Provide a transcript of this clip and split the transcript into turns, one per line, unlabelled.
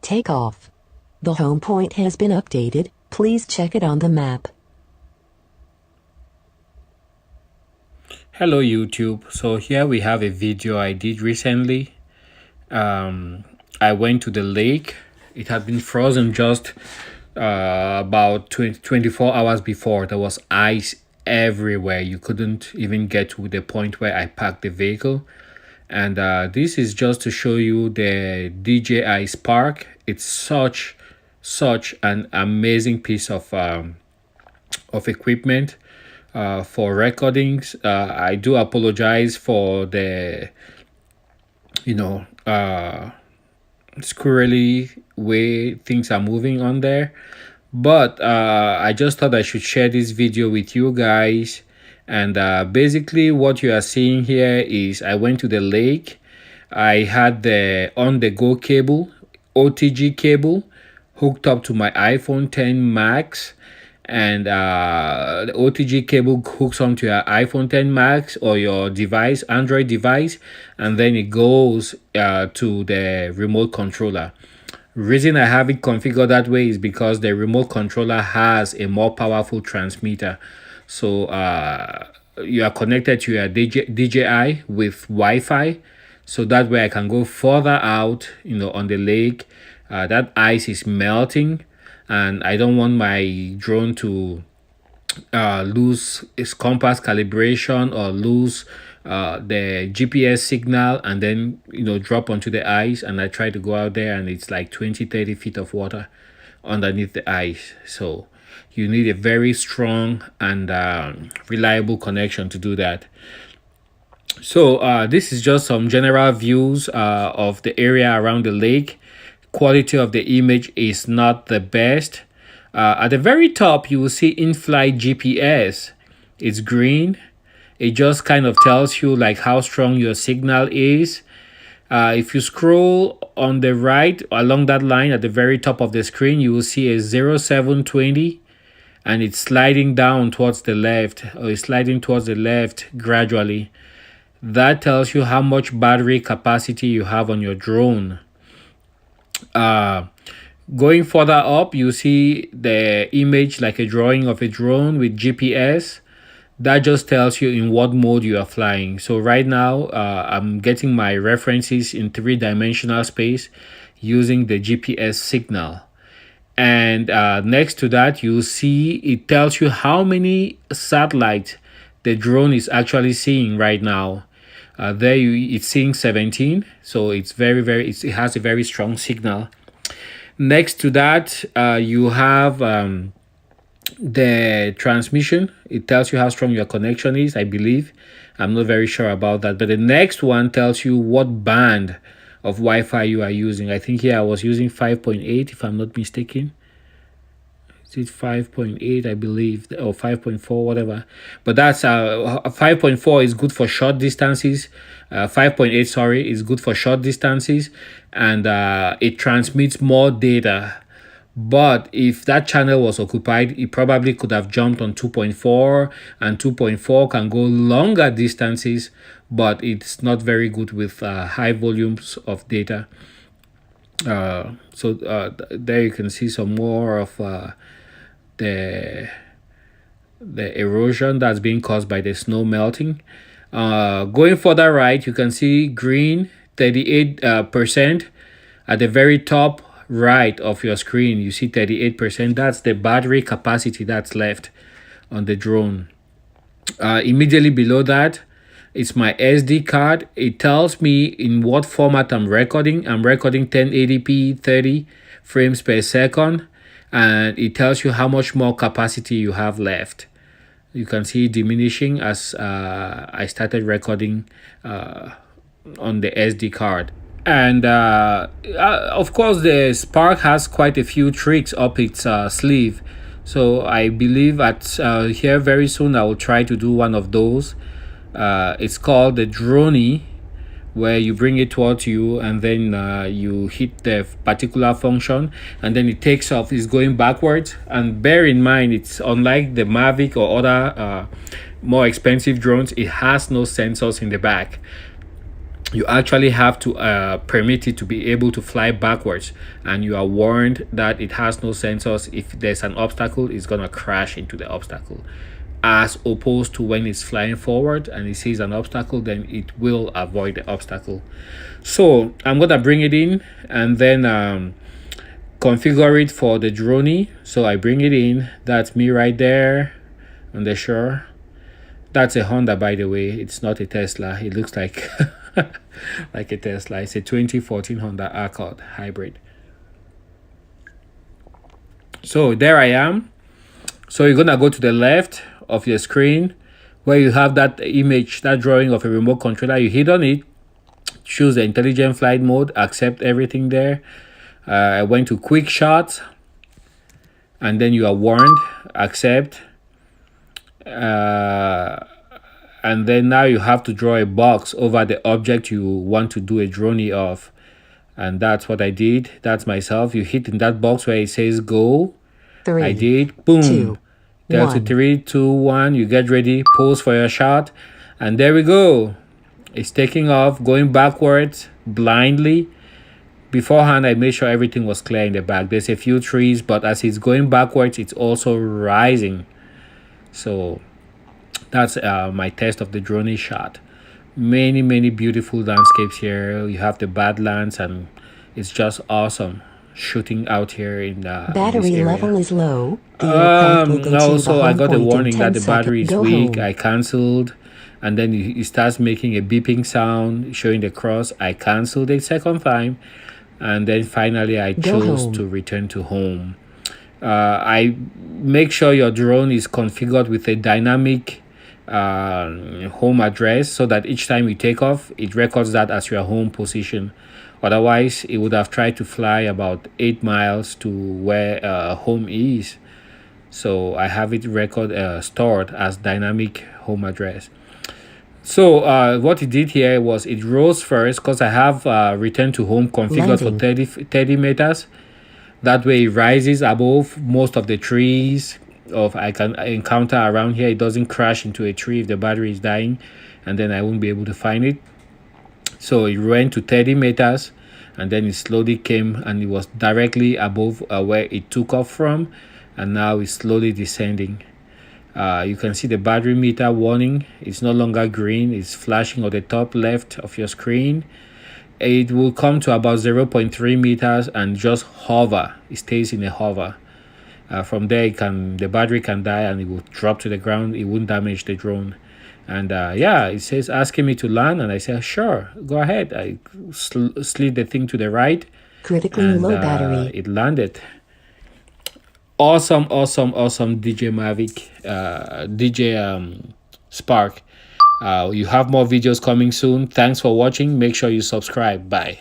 Takeoff. The home point has been updated. Please check it on the map.
Hello YouTube. So here we have a video I did recently. I went to the lake. It had been frozen just about 24 hours before. There was ice everywhere. You couldn't even get to the point where I parked the vehicle. And this is just to show you the DJI Spark. It's such an amazing piece of equipment for recordings. I do apologize for the squirrely way things are moving on there, but I just thought I should share this video with you guys. And basically what you are seeing here is I went to the lake. I had the on-the-go cable, OTG cable, hooked up to my iPhone 10 Max, and the OTG cable hooks onto your iPhone 10 Max or your device, Android device, and then it goes to the remote controller. Reason I have it configured that way is because the remote controller has a more powerful transmitter. So you are connected to your DJI with Wi-Fi, so that way I can go further out, on the lake. That ice is melting, and I don't want my drone to lose its compass calibration or lose the GPS signal and then drop onto the ice. And I try to go out there and it's like 20-30 feet of water underneath the ice. So you need a very strong and reliable connection to do that. So this is just some general views of the area around the lake. Quality of the image is not the best. At the very top you will see in-flight GPS. It's green. It just kind of tells you like how strong your signal is. If you scroll on the right along that line at the very top of the screen, you will see a 0720, and it's sliding down towards the left, or it's sliding towards the left gradually. That tells you how much battery capacity you have on your drone. Going further up, you see the image like a drawing of a drone with GPS. That just tells you in what mode you are flying. So right now I'm getting my references in 3-dimensional space using the GPS signal. And next to that, you see it tells you how many satellites the drone is actually seeing right now. It's seeing 17, so it's it has a very strong signal. Next to that, you have the transmission. It tells you how strong your connection is, I believe. I'm not very sure about that, but the next one tells you what band of Wi-Fi you are using. I think here I was using 5.8 if I'm not mistaken. Is it 5.8, I believe, or 5.4, whatever? But that's 5.4 is good for short distances. 5.8, sorry, is good for short distances, and it transmits more data. But if that channel was occupied, it probably could have jumped on 2.4, and 2.4 can go longer distances, but it's not very good with high volumes of data. So there you can see some more of the erosion that's being caused by the snow melting. Going further right, you can see green 38%. At the very top right of your screen, you see 38%. That's the battery capacity that's left on the drone. Immediately below that, it's my SD card. It tells me in what format I'm recording. I'm recording 1080p 30 frames per second, and it tells you how much more capacity you have left. You can see it diminishing as I started recording on the SD card. And of course the Spark has quite a few tricks up its sleeve, so I believe at here very soon I will try to do one of those. It's called the Drone, where you bring it towards you and then you hit the particular function and then it takes off. It's going backwards, and bear in mind it's unlike the Mavic or other more expensive drones. It has no sensors in the back. you actually have to permit it to be able to fly backwards, and you are warned that it has no sensors. If there's an obstacle, it's gonna crash into the obstacle, as opposed to when it's flying forward and it sees an obstacle, then it will avoid the obstacle. So I'm gonna bring it in and then configure it for the drone. So I bring it in. That's me right there on the shore. That's a Honda, by the way. It's not a Tesla. It looks like like a Tesla. It's a 2014 Honda Accord hybrid. So there I am. So you're gonna go to the left of your screen where you have that image, that drawing of a remote controller. You hit on it, choose the intelligent flight mode, accept everything there. I went to quick shots, and then you are warned, accept. And then now you have to draw a box over the object you want to do a drone of, and that's what I did. That's myself. You hit in that box where it says go.
3,
I did. Boom.
2,
Delta
1.
3, 2, 1. You get ready, pose for your shot, and there we go. It's taking off, going backwards blindly. Beforehand, I made sure everything was clear in the back. There's a few trees, but as it's going backwards, it's also rising. So that's my test of the drone shot. Many beautiful landscapes here. You have the Badlands, and it's just awesome shooting out here in
Battery level is low. The aircraft will go
also
to the
I
home
got a
point in
warning
10
that the battery is
seconds. Go
weak.
home.
I cancelled, and then it starts making a beeping sound showing the cross. I cancelled a second time, and then finally I chose
home.
to return to home. I make sure your drone is configured with a dynamic home address, so that each time you take off, it records that as your home position. Otherwise, it would have tried to fly about 8 miles to where home is. So I have it stored as dynamic home address. So what it did here was it rose first, because I have return to home configured for 30 meters. That way it rises above most of the trees I can encounter around here. It doesn't crash into a tree if the battery is dying, and then I won't be able to find it. So it went to 30 meters, and then it slowly came, and it was directly above where it took off from, and now it's slowly descending. You can see the battery meter warning. It's no longer green. It's flashing on the top left of your screen. It will come to about 0.3 meters and just hover. It stays in a hover. From there, the battery can die and it will drop to the ground. It won't damage the drone. And yeah, it says asking me to land, and I say sure, go ahead. I slid the thing to the right.
Critically low battery.
It landed. Awesome DJ Mavic, DJ Spark. You have more videos coming soon. Thanks for watching. Make sure you subscribe. Bye.